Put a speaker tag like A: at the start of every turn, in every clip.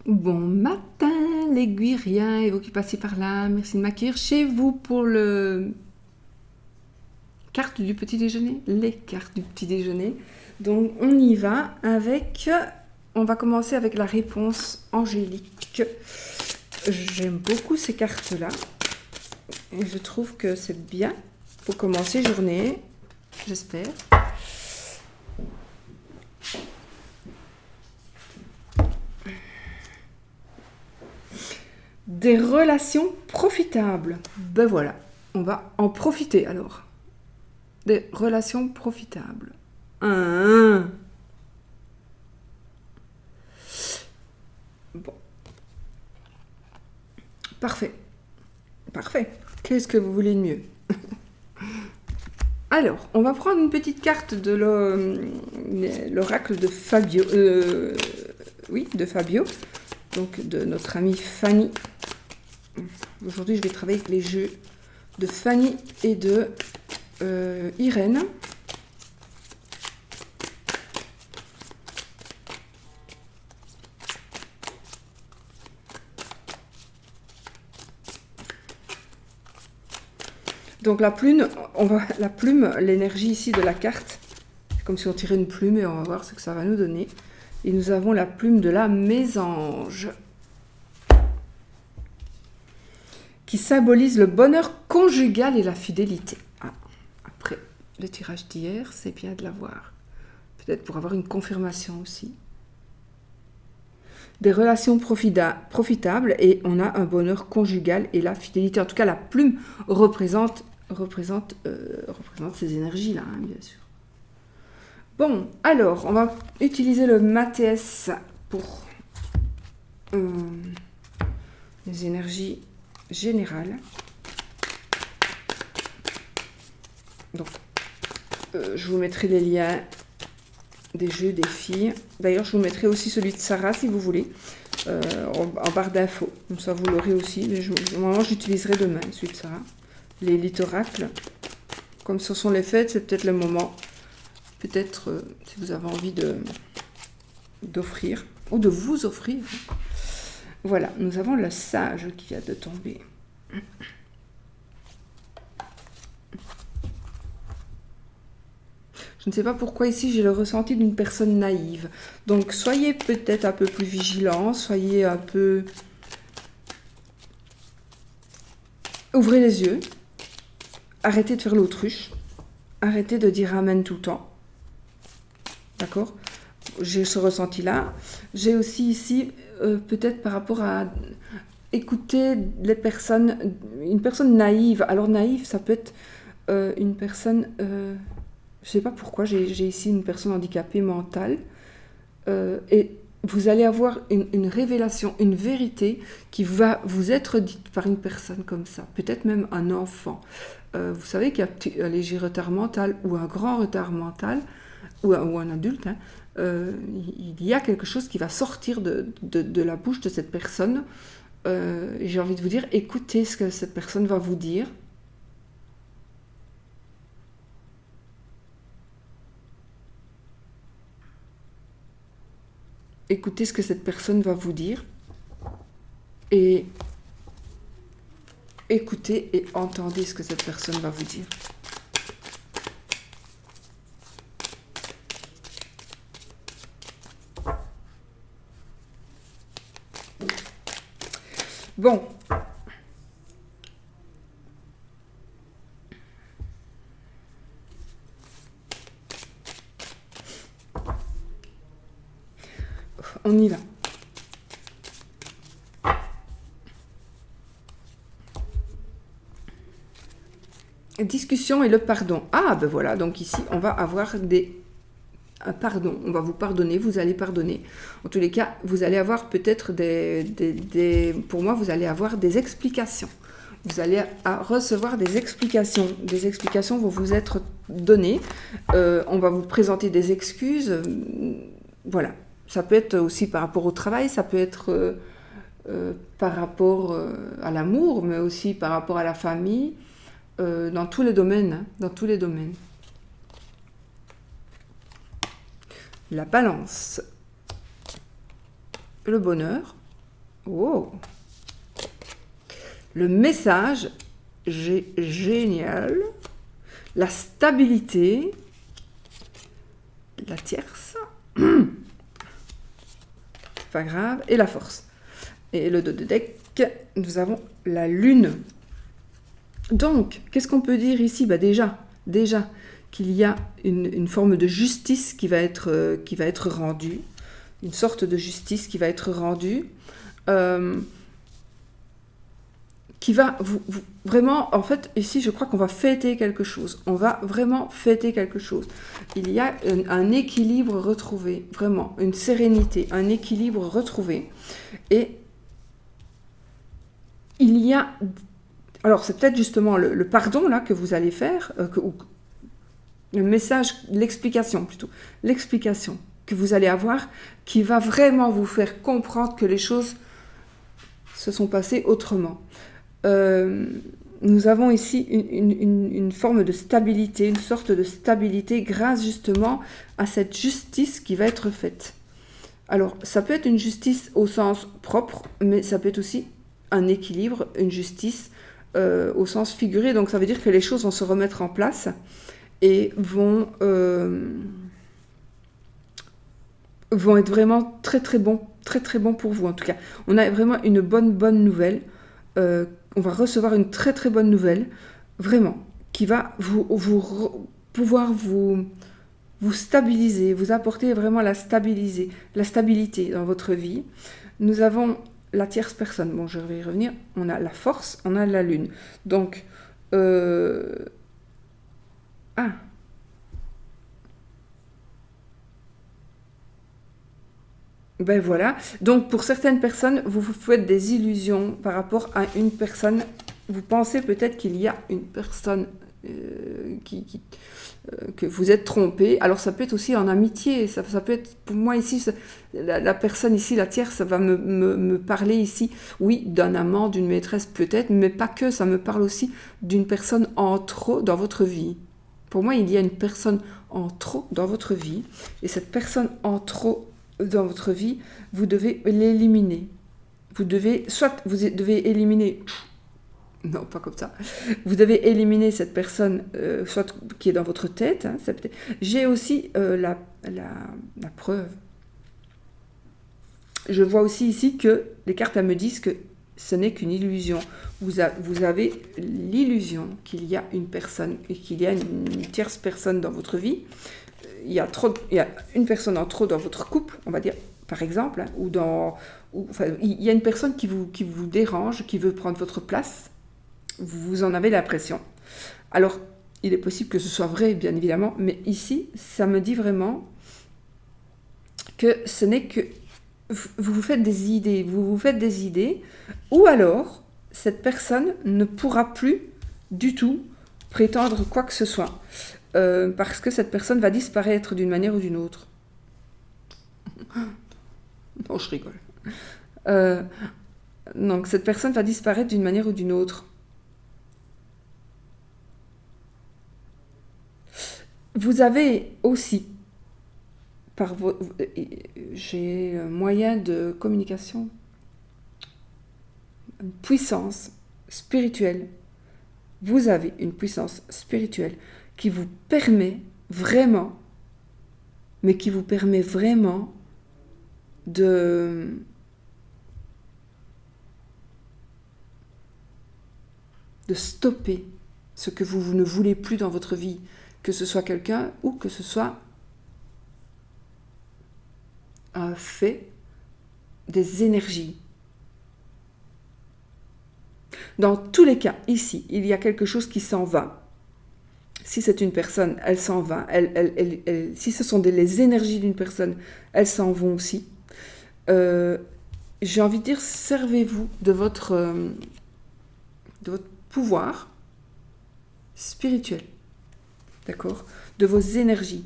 A: Bon matin, l'aiguille, rien, et vous qui passez par là, merci de m'accueillir chez vous pour le carte du petit déjeuner, les cartes du petit déjeuner. Donc on y va avec, on va commencer avec la réponse angélique. J'aime beaucoup ces cartes-là et je trouve que c'est bien pour commencer journée, j'espère. Des relations profitables. Ben voilà, on va en profiter alors. Des relations profitables. Bon. Parfait. Parfait. Qu'est-ce que vous voulez de mieux? Alors, on va prendre une petite carte de l'oracle de Fabio. Oui, de Fabio. Donc, de notre amie Fanny. Aujourd'hui, je vais travailler avec les jeux de Fanny et de Irène. Donc la plume, l'énergie ici de la carte, c'est comme si on tirait une plume et on va voir ce que ça va nous donner. Et nous avons la plume de la mésange, qui symbolise le bonheur conjugal et la fidélité. Ah, après le tirage d'hier, c'est bien de l'avoir. Peut-être pour avoir une confirmation aussi. Des relations profitables et on a un bonheur conjugal et la fidélité. En tout cas, la plume représente ces énergies-là, hein, bien sûr. Bon, alors, on va utiliser le Mathes pour les énergies générales. Donc, je vous mettrai les liens des jeux des filles. D'ailleurs, je vous mettrai aussi celui de Sarah, si vous voulez, en barre d'infos. Comme ça, vous l'aurez aussi. Mais normalement, j'utiliserai demain celui de Sarah. Les litoracles. Comme ce sont les fêtes, c'est peut-être le moment. Peut-être, si vous avez envie d'offrir, ou de vous offrir. Voilà, nous avons le sage qui vient de tomber. Je ne sais pas pourquoi ici j'ai le ressenti d'une personne naïve. Donc soyez peut-être un peu plus vigilants, soyez un peu... Ouvrez les yeux, arrêtez de faire l'autruche, arrêtez de dire amen tout le temps. D'accord? J'ai ce ressenti-là. J'ai aussi ici, peut-être par rapport à écouter les personnes, une personne naïve. Alors naïve, ça peut être une personne... je ne sais pas pourquoi, j'ai ici une personne handicapée mentale. Et vous allez avoir une révélation, une vérité qui va vous être dite par une personne comme ça. Peut-être même un enfant. Vous savez qu'il y a un léger retard mental ou un grand retard mental, ou un adulte, hein, il y a quelque chose qui va sortir de la bouche de cette personne. J'ai envie de vous dire, écoutez ce que cette personne va vous dire. Écoutez ce que cette personne va vous dire. Et écoutez et entendez ce que cette personne va vous dire. Bon. On y va. Discussion et le pardon. Ah, ben voilà, donc ici, on va avoir un pardon. On va vous pardonner, vous allez pardonner. En tous les cas, vous allez avoir peut-être pour moi, vous allez avoir des explications. Vous allez recevoir des explications. Des explications vont vous être données. On va vous présenter des excuses. Voilà. Ça peut être aussi par rapport au travail, ça peut être par rapport à l'amour, mais aussi par rapport à la famille. Dans tous les domaines, hein, dans tous les domaines. La balance, le bonheur, Oh, le message, génial. La stabilité, la tierce, pas grave, et la force. Et le dos de deck, nous avons la lune. Donc, qu'est-ce qu'on peut dire ici? Bah déjà qu'il y a une forme de justice qui va être rendue, une sorte de justice qui va être rendue, qui va vraiment, en fait, ici, je crois qu'on va fêter quelque chose. On va vraiment fêter quelque chose. Il y a un équilibre retrouvé, vraiment, une sérénité, un équilibre retrouvé. Et il y a... Alors, c'est peut-être justement le pardon, là, que vous allez faire, le message, l'explication plutôt, l'explication que vous allez avoir, qui va vraiment vous faire comprendre que les choses se sont passées autrement. Nous avons ici une forme de stabilité, une sorte de stabilité grâce justement à cette justice qui va être faite. Alors, ça peut être une justice au sens propre, mais ça peut être aussi un équilibre, une justice au sens figuré. Donc, ça veut dire que les choses vont se remettre en place et vont être vraiment très très bons pour vous en tout cas. On a vraiment une bonne nouvelle. On va recevoir une très très bonne nouvelle, vraiment, qui va pouvoir vous stabiliser, vous apporter vraiment la stabilité dans votre vie. Nous avons la tierce personne, bon je vais y revenir, on a la force, on a la lune. Donc, ben voilà, donc pour certaines personnes, vous vous faites des illusions par rapport à une personne. Vous pensez peut-être qu'il y a une personne que vous êtes trompé. Alors ça peut être aussi en amitié, ça peut être, pour moi ici, la personne ici, la tierce, ça va me parler ici, oui, d'un amant, d'une maîtresse peut-être, mais pas que, ça me parle aussi d'une personne en trop dans votre vie. Pour moi, il y a une personne en trop dans votre vie, et cette personne en trop dans votre vie, vous devez l'éliminer. Vous devez éliminer... Non, pas comme ça. Vous devez éliminer cette personne, soit qui est dans votre tête. Hein, j'ai aussi la preuve. Je vois aussi ici que les cartes me disent que ce n'est qu'une illusion. Vous avez l'illusion qu'il y a une personne et qu'il y a une tierce personne dans votre vie. Il y a une personne en trop dans votre couple, on va dire, par exemple, hein, il y a une personne qui vous dérange, qui veut prendre votre place. Vous en avez l'impression. Alors, il est possible que ce soit vrai, bien évidemment, mais ici, ça me dit vraiment que ce n'est que... Vous vous faites des idées, ou alors, cette personne ne pourra plus du tout prétendre quoi que ce soit. Parce que cette personne va disparaître d'une manière ou d'une autre. Non, je rigole. Donc, cette personne va disparaître d'une manière ou d'une autre. Vous avez aussi, j'ai un moyen de communication, une puissance spirituelle. Vous avez une puissance spirituelle qui vous permet vraiment, de stopper ce que vous ne voulez plus dans votre vie, que ce soit quelqu'un ou que ce soit un fait, des énergies. Dans tous les cas, ici, il y a quelque chose qui s'en va. Si c'est une personne, elle s'en va. Si ce sont les énergies d'une personne, elles s'en vont aussi. J'ai envie de dire, servez-vous de votre pouvoir spirituel. D'accord ? De vos énergies.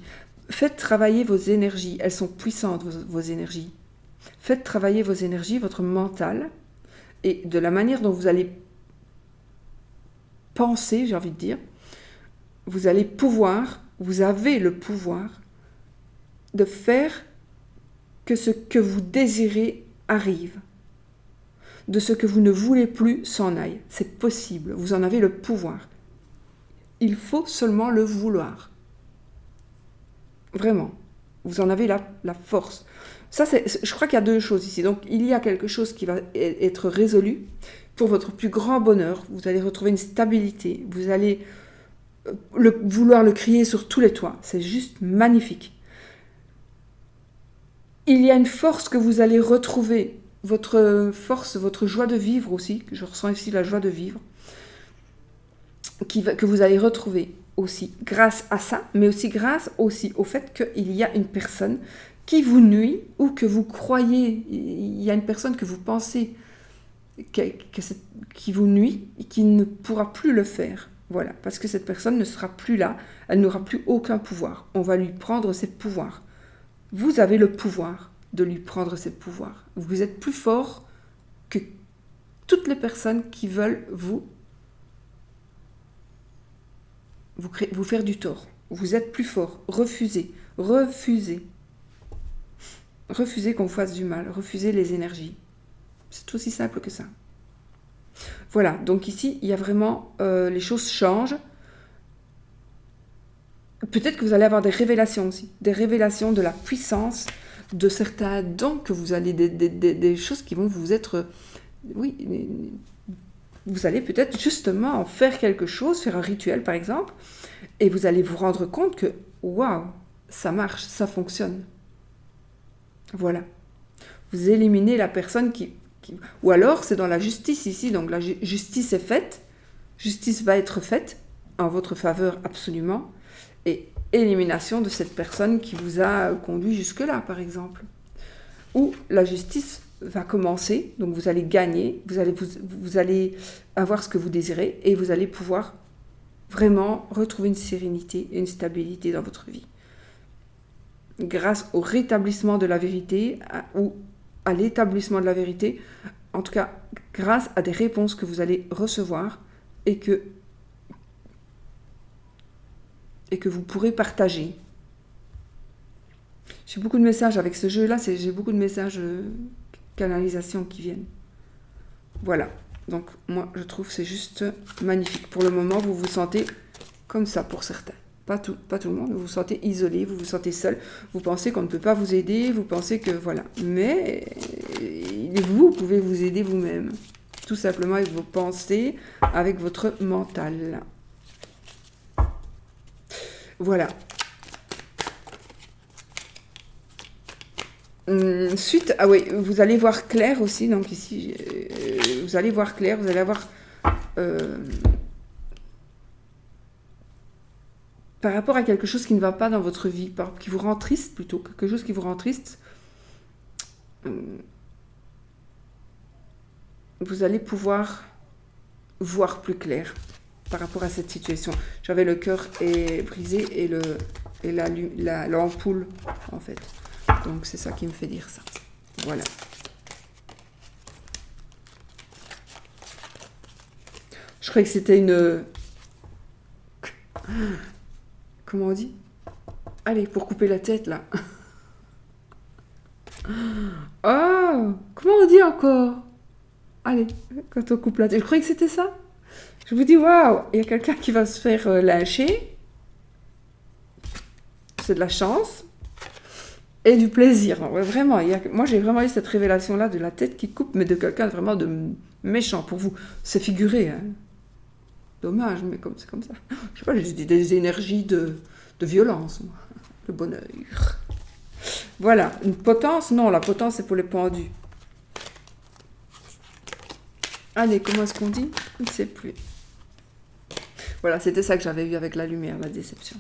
A: Faites travailler vos énergies. Elles sont puissantes, vos énergies. Faites travailler vos énergies, votre mental, et de la manière dont vous allez penser, j'ai envie de dire, vous avez le pouvoir de faire que ce que vous désirez arrive. de ce que vous ne voulez plus s'en aille. C'est possible, vous en avez le pouvoir. Il faut seulement le vouloir. Vraiment, vous en avez la force. Ça, je crois qu'il y a deux choses ici. Donc, il y a quelque chose qui va être résolu pour votre plus grand bonheur. Vous allez retrouver une stabilité. Vous allez vouloir le crier sur tous les toits. C'est juste magnifique. Il y a une force que vous allez retrouver. Votre force, votre joie de vivre aussi. Je ressens ici la joie de vivre. Que vous allez retrouver aussi grâce à ça, mais aussi grâce aussi au fait qu'il y a une personne qui vous nuit ou que vous croyez, il y a une personne que vous pensez qui vous nuit et qui ne pourra plus le faire. Voilà, parce que cette personne ne sera plus là, elle n'aura plus aucun pouvoir. On va lui prendre ses pouvoirs. Vous avez le pouvoir de lui prendre ses pouvoirs. Vous êtes plus fort que toutes les personnes qui veulent vous faire du tort. Vous êtes plus fort. Refusez. Refusez. Refusez qu'on vous fasse du mal. Refusez les énergies. C'est aussi simple que ça. Voilà, donc ici, il y a vraiment... les choses changent. Peut-être que vous allez avoir des révélations aussi. Des révélations de la puissance, de certains dons que vous allez... Des choses qui vont vous être... Oui, vous allez peut-être justement en faire quelque chose, faire un rituel par exemple, et vous allez vous rendre compte que, waouh, ça marche, ça fonctionne. Voilà. Vous éliminez la personne qui... Ou alors, c'est dans la justice ici, donc la justice est faite, justice va être faite, en votre faveur absolument, et élimination de cette personne qui vous a conduit jusque-là, par exemple. Ou la justice va commencer, donc vous allez gagner, vous allez avoir ce que vous désirez, et vous allez pouvoir vraiment retrouver une sérénité et une stabilité dans votre vie. Grâce au rétablissement de la vérité, ou à l'établissement de la vérité, en tout cas, grâce à des réponses que vous allez recevoir et que vous pourrez partager. J'ai beaucoup de messages avec ce jeu-là, j'ai beaucoup de messages canalisation qui viennent. Voilà, donc moi je trouve que c'est juste magnifique. Pour le moment, vous vous sentez comme ça pour certains. Pas tout le monde, vous vous sentez isolé, vous vous sentez seul, vous pensez qu'on ne peut pas vous aider, vous pensez que voilà. Mais vous pouvez vous aider vous-même, tout simplement avec vos pensées, avec votre mental. Voilà. Suite, ah oui, vous allez voir clair aussi, donc ici, vous allez voir clair, vous allez avoir... par rapport à quelque chose qui ne va pas dans votre vie, qui vous rend triste plutôt, quelque chose qui vous rend triste, vous allez pouvoir voir plus clair par rapport à cette situation. J'avais le cœur brisé et l'ampoule, en fait. Donc c'est ça qui me fait dire ça. Voilà. Je croyais que c'était une... Comment on dit? Allez, pour couper la tête, là. Oh, comment on dit encore? Allez, quand on coupe la tête. Je croyais que c'était ça. Je vous dis, waouh, il y a quelqu'un qui va se faire lyncher. C'est de la chance. Et du plaisir. Non, vraiment, moi j'ai vraiment eu cette révélation-là de la tête qui coupe, mais de quelqu'un vraiment de méchant pour vous. C'est figuré, hein. Dommage, mais c'est comme ça. Je sais pas, j'ai des énergies de violence, moi. Le bonheur. Voilà, une potence, non, la potence c'est pour les pendus. Allez, comment est-ce qu'on dit? Je ne sais plus. Voilà, c'était ça que j'avais eu avec la lumière, la déception.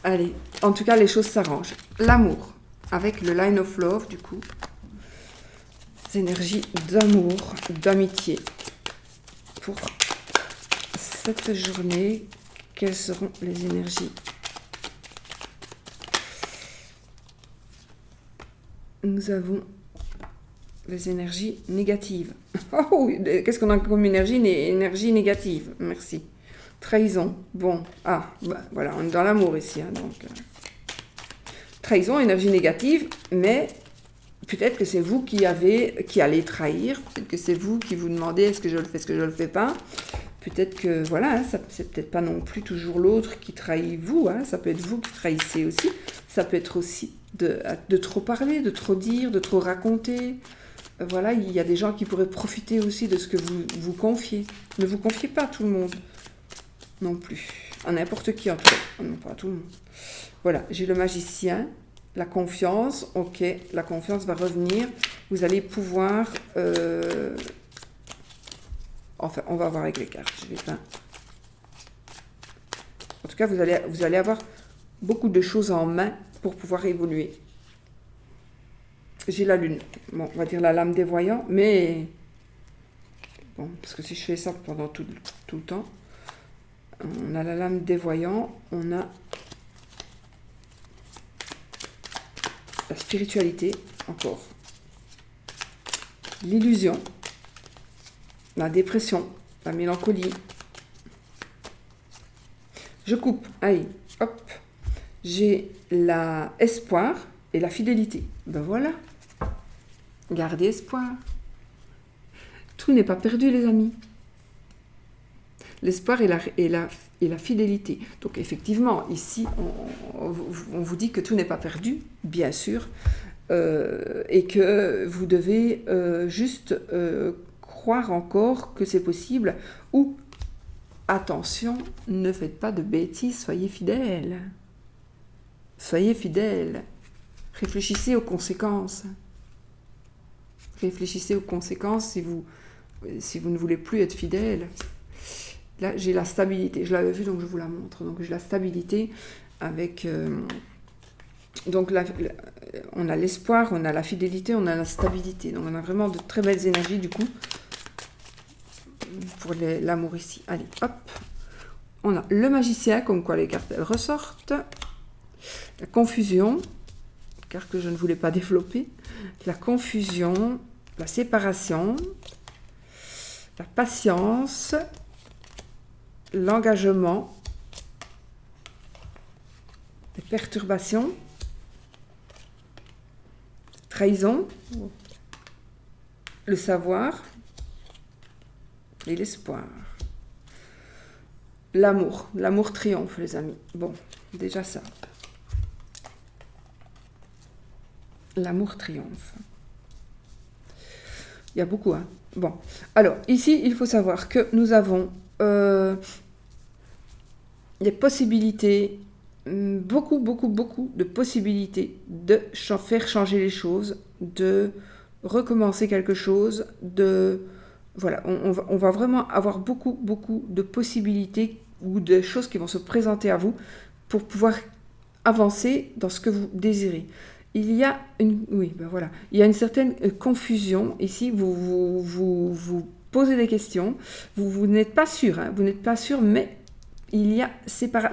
A: Allez, en tout cas, les choses s'arrangent. L'amour, avec le Line of Love, du coup. Des énergies d'amour, d'amitié. Pour cette journée, quelles seront les énergies? Nous avons les énergies négatives. Oh, qu'est-ce qu'on a comme énergie? Énergie négative, merci. Trahison, bon, voilà, on est dans l'amour ici, hein, donc. Trahison, énergie négative, mais peut-être que c'est vous qui allez trahir, peut-être que c'est vous qui vous demandez est-ce que je le fais, est-ce que je le fais pas. Peut-être que, voilà, hein, c'est peut-être pas non plus toujours l'autre qui trahit vous, hein, ça peut être vous qui trahissez aussi, ça peut être aussi de trop parler, de trop dire, de trop raconter. Voilà, il y a des gens qui pourraient profiter aussi de ce que vous vous confiez. Ne vous confiez pas à tout le monde, non plus. À n'importe qui, en tout cas, non pas à tout le monde. Voilà, j'ai le magicien, la confiance, ok, la confiance va revenir, vous allez pouvoir... Enfin, on va voir avec les cartes. Je vais pas... En tout cas, vous allez avoir beaucoup de choses en main pour pouvoir évoluer. J'ai la lune. Bon, on va dire la lame des voyants, mais... Bon, parce que si je fais ça pendant tout le temps, on a la lame des voyants, on a la spiritualité, encore. L'illusion. La dépression, la mélancolie. Je coupe, allez, hop. J'ai l'espoir et la fidélité. Ben voilà. Gardez espoir. Tout n'est pas perdu, les amis. L'espoir et la fidélité. Donc effectivement, ici, on vous dit que tout n'est pas perdu, bien sûr, et que vous devez juste... croire encore que c'est possible, ou attention, ne faites pas de bêtises, soyez fidèles. Soyez fidèles. Réfléchissez aux conséquences. Réfléchissez aux conséquences si vous ne voulez plus être fidèle. Là, j'ai la stabilité. Je l'avais vu, donc je vous la montre. Donc, j'ai la stabilité avec... donc, on a l'espoir, on a la fidélité, on a la stabilité. Donc, on a vraiment de très belles énergies, du coup, pour l'amour ici. Allez, hop. On a le magicien, comme quoi les cartes, elles ressortent. La confusion, carte que je ne voulais pas développer. La confusion, la séparation, la patience, l'engagement, les perturbations, trahison, le savoir et l'espoir. L'amour. L'amour triomphe, les amis. Bon, déjà ça. L'amour triomphe. Il y a beaucoup, hein. Bon. Alors, ici, il faut savoir que nous avons des possibilités, beaucoup de possibilités de faire changer les choses, de recommencer quelque chose, voilà, on va vraiment avoir beaucoup de possibilités ou de choses qui vont se présenter à vous pour pouvoir avancer dans ce que vous désirez. Il y a une certaine confusion ici. Vous posez des questions. Vous n'êtes pas sûr, hein, vous n'êtes pas sûr, mais il y a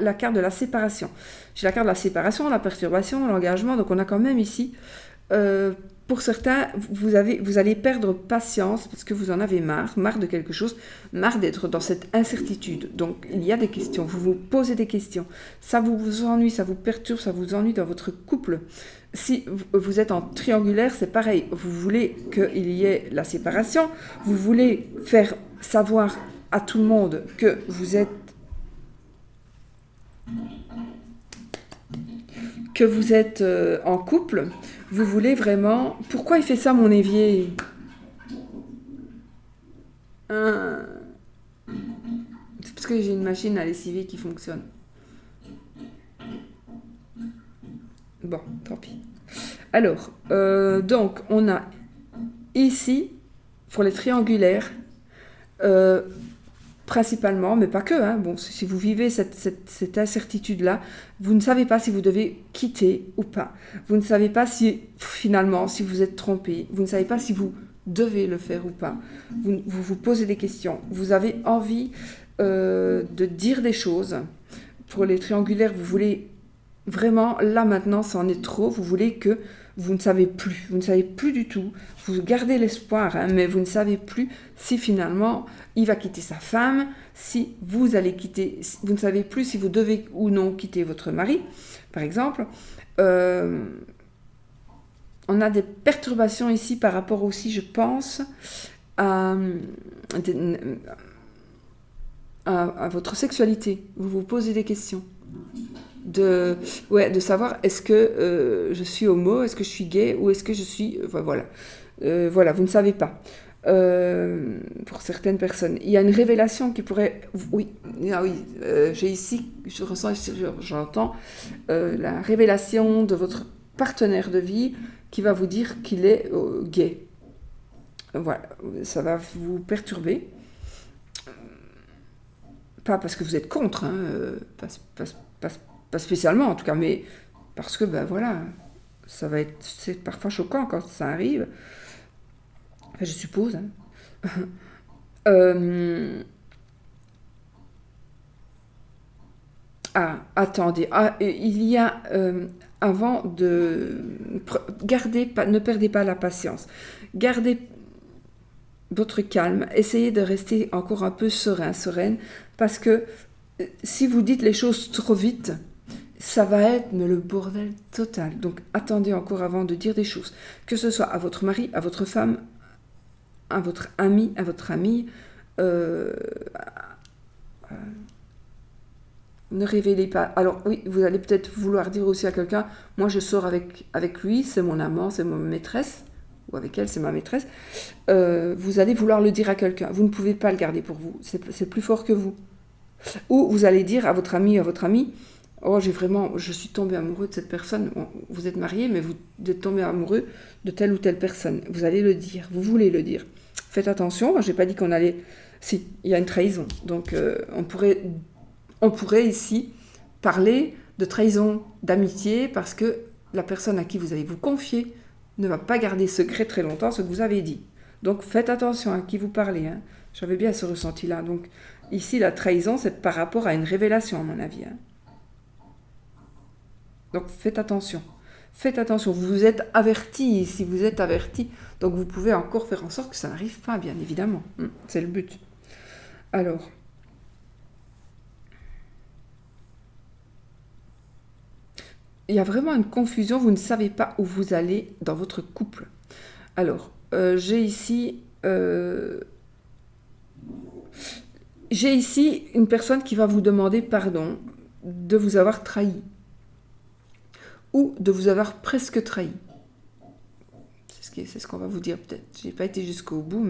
A: la carte de la séparation. J'ai la carte de la séparation, la perturbation, l'engagement. Donc on a quand même ici. Pour certains, vous allez perdre patience parce que vous en avez marre de quelque chose, marre d'être dans cette incertitude. Donc, il y a des questions, vous vous posez des questions. Ça vous ennuie, ça vous perturbe, ça vous ennuie dans votre couple. Si vous êtes en triangulaire, c'est pareil. Vous voulez qu'il y ait la séparation, vous voulez faire savoir à tout le monde que vous êtes en couple. Vous voulez vraiment... Pourquoi il fait ça, mon évier? C'est parce que j'ai une machine à lessiver qui fonctionne. Bon, tant pis. Alors, donc, on a ici, pour les triangulaires, principalement, mais pas que, hein. Bon, si vous vivez cette incertitude-là, vous ne savez pas si vous devez quitter ou pas. Vous ne savez pas si, finalement, si vous êtes trompé. Vous ne savez pas si vous devez le faire ou pas. Vous posez des questions. Vous avez envie de dire des choses. Pour les triangulaires, vous voulez vraiment, là maintenant, c'en est trop. Vous voulez que vous ne savez plus. Vous ne savez plus du tout. Vous gardez l'espoir, hein, mais vous ne savez plus si finalement il va quitter sa femme, si vous allez quitter, vous ne savez plus si vous devez ou non quitter votre mari, par exemple. On a des perturbations ici par rapport aussi, je pense, à, à votre sexualité. Vous vous posez des questions. De savoir est-ce que je suis homo, est-ce que je suis gay ou est-ce que je suis... voilà. Voilà, vous ne savez pas. Pour certaines personnes. Il y a une révélation qui pourrait... Oui, ah oui, j'ai ici, je ressens, j'entends la révélation de votre partenaire de vie qui va vous dire qu'il est gay. Voilà, ça va vous perturber. Pas parce que vous êtes contre, hein, pas spécialement en tout cas, mais parce que, ben voilà, c'est parfois choquant quand ça arrive. Enfin, je suppose. Hein. Attendez. Il y a, avant de... ne perdez pas la patience. Gardez votre calme. Essayez de rester encore un peu sereine, parce que si vous dites les choses trop vite, ça va être le bordel total. Donc attendez encore avant de dire des choses. Que ce soit à votre mari, à votre femme, à votre ami, ne révélez pas. Alors oui, vous allez peut-être vouloir dire aussi à quelqu'un, moi je sors avec lui, c'est mon amant, c'est ma maîtresse, ou avec elle, c'est ma maîtresse. Vous allez vouloir le dire à quelqu'un. Vous ne pouvez pas le garder pour vous. C'est plus fort que vous. Ou vous allez dire à votre ami, oh je suis tombé amoureux de cette personne. Vous êtes marié, mais vous êtes tombé amoureux de telle ou telle personne. Vous allez le dire, vous voulez le dire. Faites attention, je n'ai pas dit qu'on allait... Si, il y a une trahison. Donc on pourrait ici parler de trahison d'amitié parce que la personne à qui vous allez vous confier ne va pas garder secret très longtemps ce que vous avez dit. Donc faites attention à qui vous parlez. Hein. J'avais bien ce ressenti-là. Donc ici, la trahison, c'est par rapport à une révélation, à mon avis. Hein. Donc faites attention. Faites attention. Vous êtes averti ici, vous êtes averti. Donc vous pouvez encore faire en sorte que ça n'arrive pas, bien évidemment. C'est le but. Alors... il y a vraiment une confusion, vous ne savez pas où vous allez dans votre couple. Alors, j'ai ici une personne qui va vous demander pardon de vous avoir trahi ou de vous avoir presque trahi. C'est ce qu'on va vous dire peut-être. Je n'ai pas été jusqu'au bout,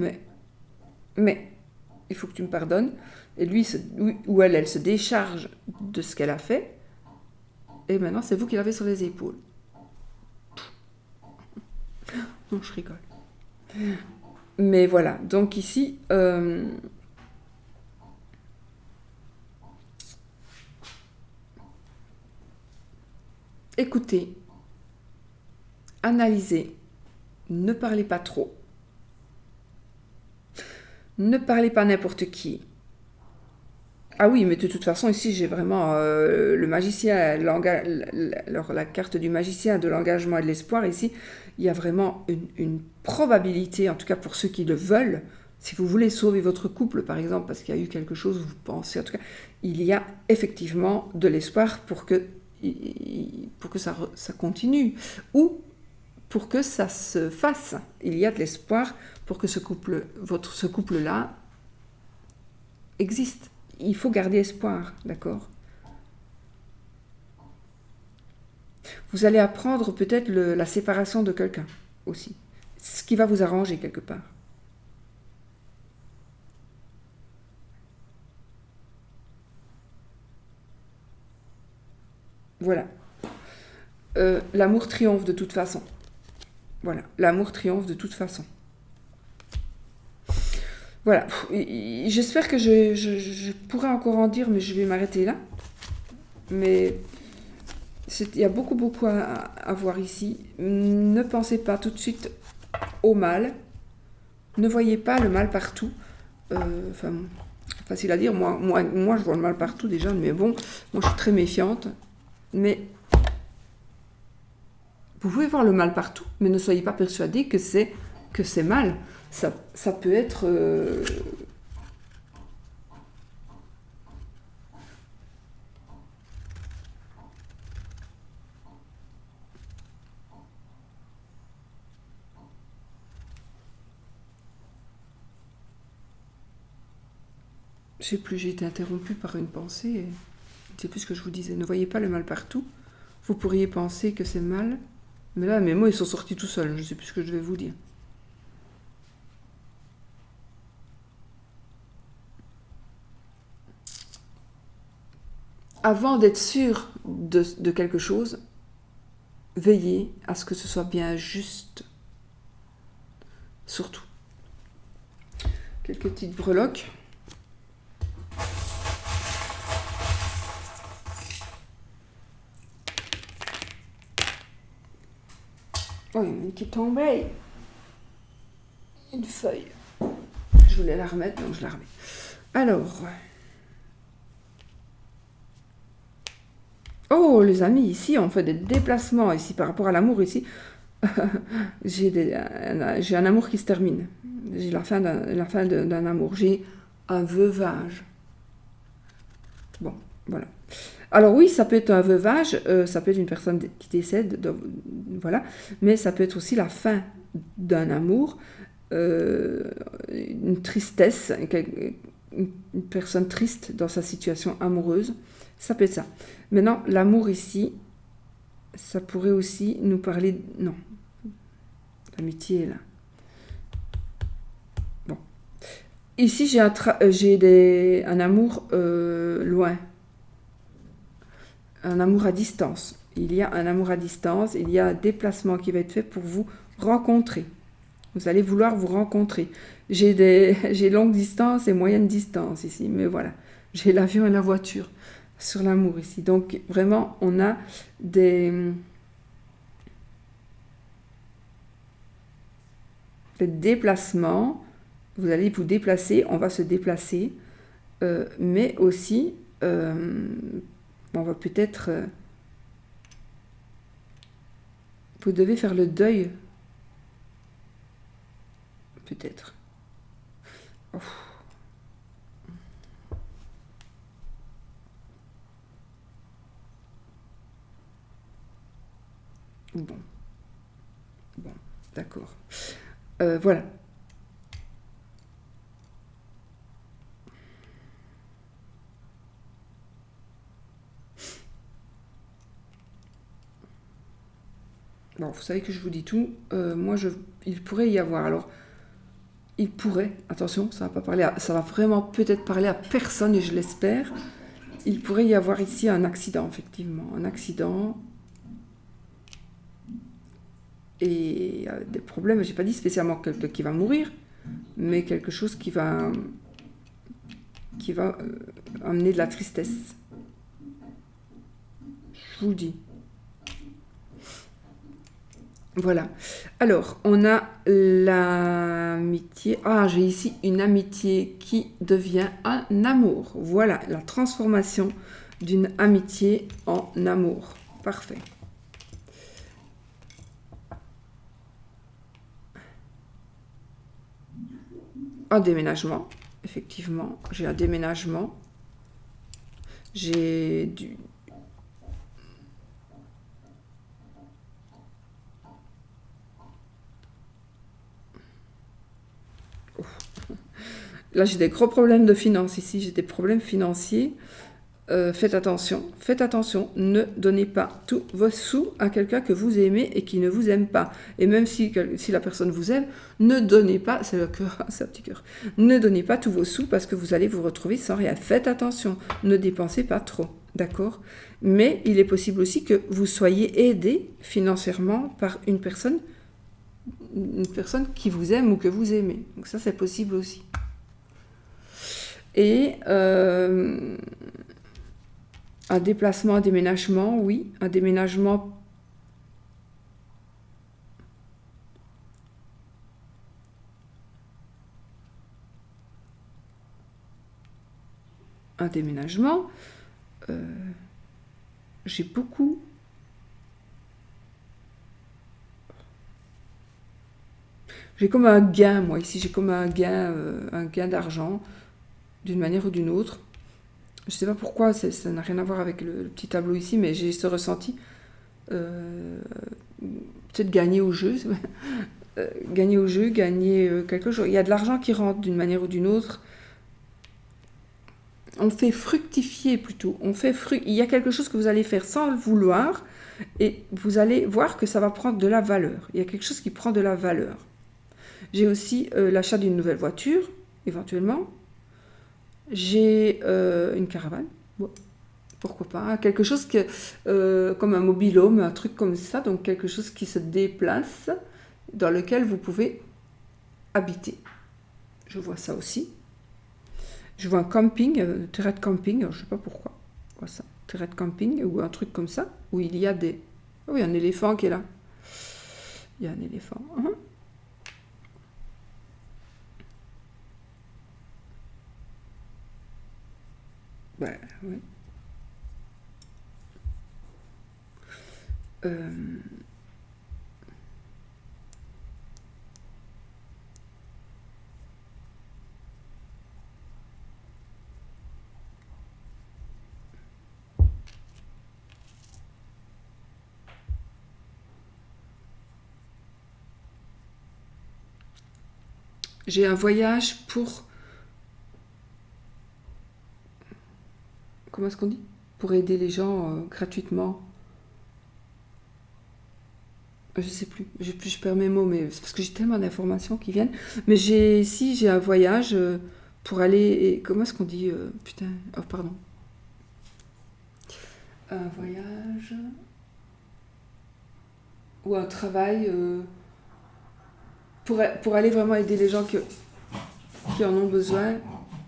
A: mais il faut que tu me pardonnes. Et lui ou elle se décharge de ce qu'elle a fait. Et maintenant, c'est vous qui l'avez sur les épaules. Non, je rigole. Mais voilà, donc ici, écoutez, analysez, ne parlez pas trop. Ne parlez pas n'importe qui. Ah oui, mais de toute façon, ici, j'ai vraiment le magicien, la carte du magicien, de l'engagement et de l'espoir. Ici, il y a vraiment une probabilité, en tout cas pour ceux qui le veulent, si vous voulez sauver votre couple, par exemple, parce qu'il y a eu quelque chose, vous pensez, en tout cas, il y a effectivement de l'espoir pour que ça continue, ou pour que ça se fasse. Il y a de l'espoir pour que ce couple-là existe. Il faut garder espoir, d'accord? Vous allez apprendre peut-être la séparation de quelqu'un aussi, ce qui va vous arranger quelque part. Voilà. L'amour triomphe de toute façon. Voilà, l'amour triomphe de toute façon. Voilà, j'espère que je pourrais encore en dire, mais je vais m'arrêter là. Mais il y a beaucoup à voir ici. Ne pensez pas tout de suite au mal. Ne voyez pas le mal partout. Facile à dire, moi je vois le mal partout déjà, mais bon, moi je suis très méfiante. Mais vous pouvez voir le mal partout, mais ne soyez pas persuadés que c'est mal. Ça peut être... Je sais plus, j'ai été interrompue par une pensée. Et... je sais plus ce que je vous disais. Ne voyez pas le mal partout. Vous pourriez penser que c'est mal. Mais là, mes mots, ils sont sortis tout seuls. Je sais plus ce que je vais vous dire. Avant d'être sûr de quelque chose, veillez à ce que ce soit bien juste. Surtout. Quelques petites breloques. Oh, il y en a une qui est tombée. Une feuille. Je voulais la remettre, donc je la remets. Alors. Oh, les amis, ici, on fait des déplacements. Ici, par rapport à l'amour, ici, j'ai un amour qui se termine. J'ai la fin d'un amour. J'ai un veuvage. Bon, voilà. Alors oui, ça peut être un veuvage, ça peut être une personne qui décède, voilà, mais ça peut être aussi la fin d'un amour, une tristesse, une personne triste dans sa situation amoureuse, ça peut être ça. Maintenant, l'amour ici, ça pourrait aussi nous parler... non, l'amitié est là. Bon. Ici, j'ai un amour loin. Un amour à distance. Il y a un amour à distance, il y a un déplacement qui va être fait pour vous rencontrer. Vous allez vouloir vous rencontrer. J'ai longue distance et moyenne distance ici, mais voilà. J'ai l'avion et la voiture sur l'amour ici. Donc vraiment, on a des déplacements. Vous allez vous déplacer, on va se déplacer, mais aussi... on va peut-être... vous devez faire le deuil. Peut-être. Oh. Bon. Bon, d'accord. Voilà. Bon, vous savez que je vous dis tout. Moi, il pourrait y avoir. Alors, il pourrait. Attention, ça va vraiment peut-être parler à personne et je l'espère. Il pourrait y avoir ici un accident, effectivement, un accident et des problèmes. J'ai pas dit spécialement quelqu'un qui va mourir, mais quelque chose qui va amener de la tristesse. Je vous le dis. Voilà. Alors, on a l'amitié. Ah, j'ai ici une amitié qui devient un amour. Voilà, la transformation d'une amitié en amour. Parfait. Un déménagement, effectivement. J'ai un déménagement. J'ai du... Là, j'ai des gros problèmes de finances ici, j'ai des problèmes financiers. Faites attention, ne donnez pas tous vos sous à quelqu'un que vous aimez et qui ne vous aime pas. Et même si la personne vous aime, ne donnez pas, c'est le cœur, c'est un petit cœur, ne donnez pas tous vos sous parce que vous allez vous retrouver sans rien. Faites attention, ne dépensez pas trop, d'accord? Mais il est possible aussi que vous soyez aidé financièrement par une personne qui vous aime ou que vous aimez. Donc ça, c'est possible aussi. Et un déplacement, un déménagement, oui. Un déménagement. Un déménagement. J'ai beaucoup... J'ai comme un gain, moi, ici. J'ai comme un gain d'argent, d'une manière ou d'une autre. Je ne sais pas pourquoi, ça n'a rien à voir avec le petit tableau ici, mais j'ai ce ressenti. Peut-être gagner au jeu. Gagner quelque chose. Il y a de l'argent qui rentre d'une manière ou d'une autre. on fait fructifier plutôt. Il y a quelque chose que vous allez faire sans le vouloir et vous allez voir que ça va prendre de la valeur. Il y a quelque chose qui prend de la valeur. J'ai aussi l'achat d'une nouvelle voiture, éventuellement. J'ai une caravane. Bon, pourquoi pas. Quelque chose comme un mobil-home, un truc comme ça. Donc quelque chose qui se déplace, dans lequel vous pouvez habiter. Je vois ça aussi. Je vois un camping, terrain de camping, je ne sais pas pourquoi. Quoi ça, terrain de camping ou un truc comme ça, où il y a des... Oh, il y a un éléphant qui est là. Il y a un éléphant. Ouais, ouais. J'ai un voyage pour... Comment est-ce qu'on dit? Pour aider les gens gratuitement. Je sais plus, je perds mes mots, mais c'est parce que j'ai tellement d'informations qui viennent. Mais j'ai un voyage pour aller... comment est-ce qu'on dit putain, oh pardon. Un voyage... Ou un travail pour aller vraiment aider les gens qui en ont besoin.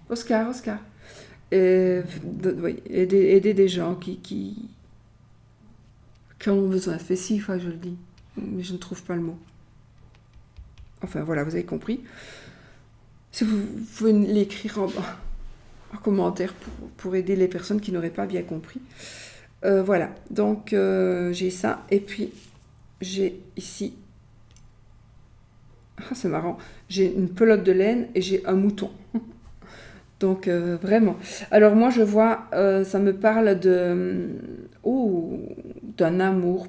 A: Oscar. Et, oui, aider des gens qui en ont besoin. Ça fait 6 fois que je le dis, mais je ne trouve pas le mot. Enfin voilà, vous avez compris. Si vous pouvez l'écrire en commentaire pour aider les personnes qui n'auraient pas bien compris. Voilà, donc j'ai ça. Et puis j'ai ici... Ah, c'est marrant. J'ai une pelote de laine et j'ai un mouton. Donc vraiment. Alors moi je vois, ça me parle d'un amour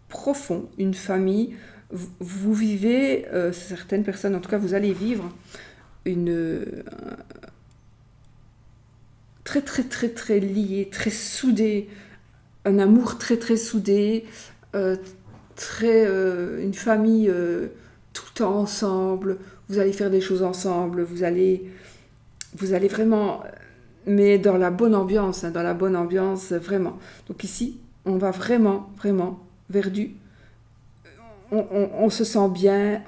A: profond, une famille. Vous vivez, certaines personnes, en tout cas vous allez vivre très très très très lié, très soudé, un amour très très soudé, une famille tout le temps ensemble. Vous allez faire des choses ensemble, vous allez vraiment, mais dans la bonne ambiance, hein, vraiment. Donc ici, on va vraiment, vraiment vers du... On se sent bien,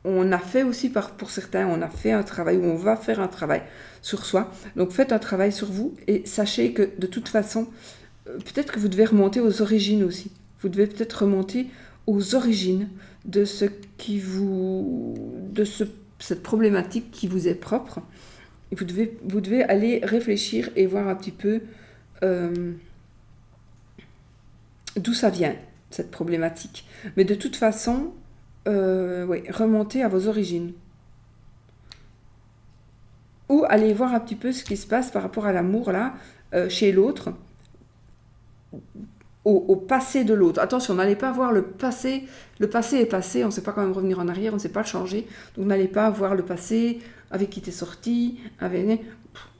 A: on a fait aussi, pour certains, on a fait un travail, ou on va faire un travail sur soi. Donc faites un travail sur vous, et sachez que de toute façon, peut-être que vous devez remonter aux origines aussi. Vous devez peut-être remonter aux origines de ce qui vous... cette problématique qui vous est propre. Et vous devez aller réfléchir et voir un petit peu d'où ça vient, cette problématique. Mais de toute façon, remontez à vos origines. Ou allez voir un petit peu ce qui se passe par rapport à l'amour, là, chez l'autre, au passé de l'autre. Attention, n'allez pas voir le passé. Le passé est passé, on ne sait pas quand même revenir en arrière, on ne sait pas le changer. Donc n'allez pas voir le passé, avec qui t'es sorti,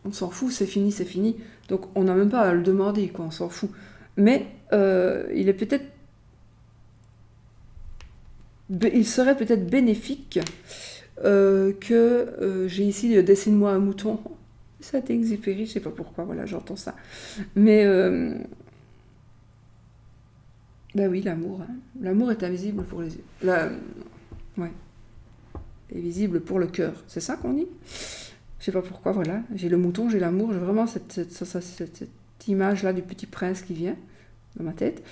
A: on s'en fout, c'est fini, c'est fini. Donc on n'a même pas à le demander, quoi, on s'en fout. Mais il serait peut-être bénéfique que j'ai ici dessine-moi un mouton. Ça a été Exupéry, je sais pas pourquoi, voilà, j'entends ça. Mais ben oui, l'amour. Hein. L'amour est invisible pour les yeux. Ouais. Est visible pour le cœur. C'est ça qu'on dit? Je sais pas pourquoi, voilà. J'ai le mouton, j'ai l'amour. J'ai vraiment cette image-là du petit prince qui vient dans ma tête.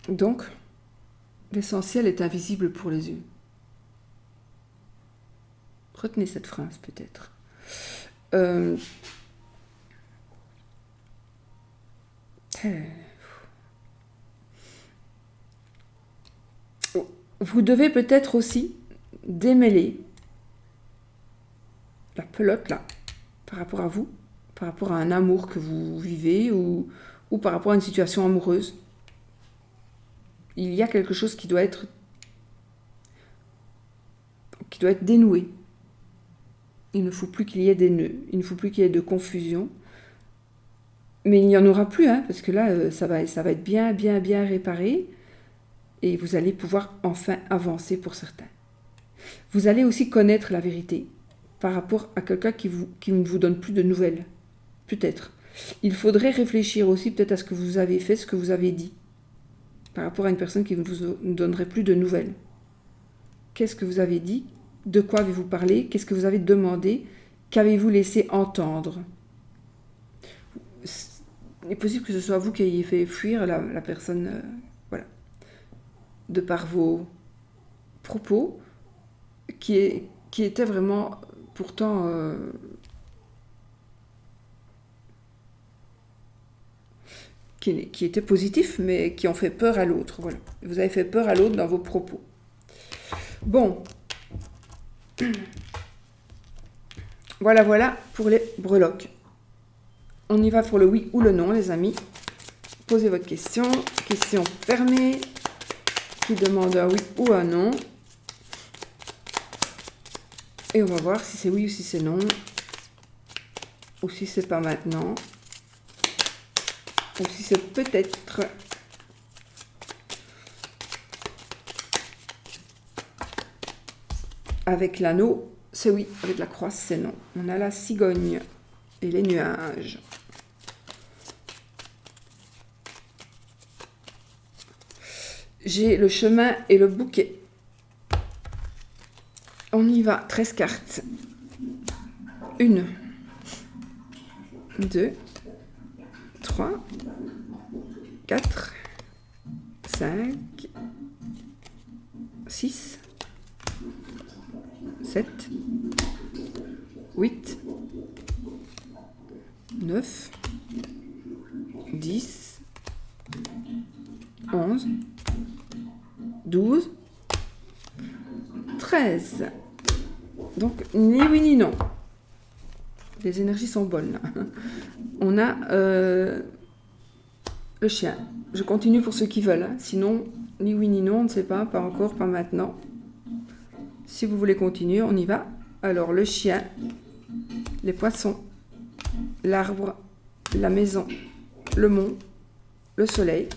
A: Donc, l'essentiel est invisible pour les yeux. Retenez cette phrase, peut-être. Vous devez peut-être aussi démêler la pelote là, par rapport à vous, par rapport à un amour que vous vivez ou par rapport à une situation amoureuse. Il y a quelque chose qui doit être doit être dénoué. Il ne faut plus qu'il y ait des nœuds, il ne faut plus qu'il y ait de confusion. Mais il n'y en aura plus, hein, parce que là, ça va être bien, bien, bien réparé. Et vous allez pouvoir enfin avancer pour certains. Vous allez aussi connaître la vérité par rapport à quelqu'un qui ne vous donne plus de nouvelles. Peut-être. Il faudrait réfléchir aussi peut-être à ce que vous avez fait, ce que vous avez dit. Par rapport à une personne qui ne vous donnerait plus de nouvelles. Qu'est-ce que vous avez dit? De quoi avez-vous parlé? Qu'est-ce que vous avez demandé? Qu'avez-vous laissé entendre? Il est possible que ce soit vous qui ayez fait fuir la personne, voilà, de par vos propos, qui étaient vraiment pourtant qui étaient positifs, mais qui ont fait peur à l'autre. Voilà. Vous avez fait peur à l'autre dans vos propos. Bon. Voilà pour les breloques. On y va pour le oui ou le non, les amis. Posez votre question. Question fermée. Qui demande un oui ou un non. Et on va voir si c'est oui ou si c'est non. Ou si c'est pas maintenant. Ou si c'est peut-être. Avec l'anneau, c'est oui. Avec la croix, c'est non. On a la cigogne et les nuages. J'ai le chemin et le bouquet. On y va, 13 cartes. 1, 2, 3, 4, 5, 6, 7, 8, 9, 10, 11, 12, 13. Donc, ni oui ni non. Les énergies sont bonnes, là. On a le chien. Je continue pour ceux qui veulent. Hein. Sinon, ni oui ni non, on ne sait pas. Pas encore, pas maintenant. Si vous voulez continuer, on y va. Alors, le chien, les poissons, l'arbre, la maison, le mont, le soleil,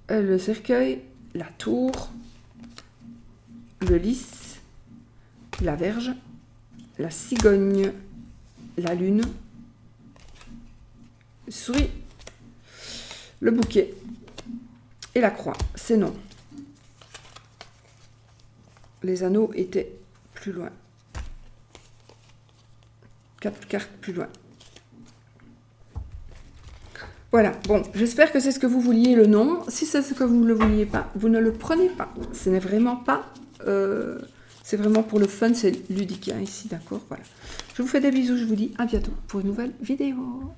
A: le cercueil, la tour, le lys, la verge, la cigogne, la lune, le souris, le bouquet et la croix. C'est non. Les anneaux étaient plus loin. 4 cartes plus loin. Voilà, bon, j'espère que c'est ce que vous vouliez, le non. Si c'est ce que vous ne le vouliez pas, vous ne le prenez pas. Ce n'est vraiment pas... c'est vraiment pour le fun, c'est ludique, hein, ici, d'accord? Voilà. Je vous fais des bisous, je vous dis à bientôt pour une nouvelle vidéo.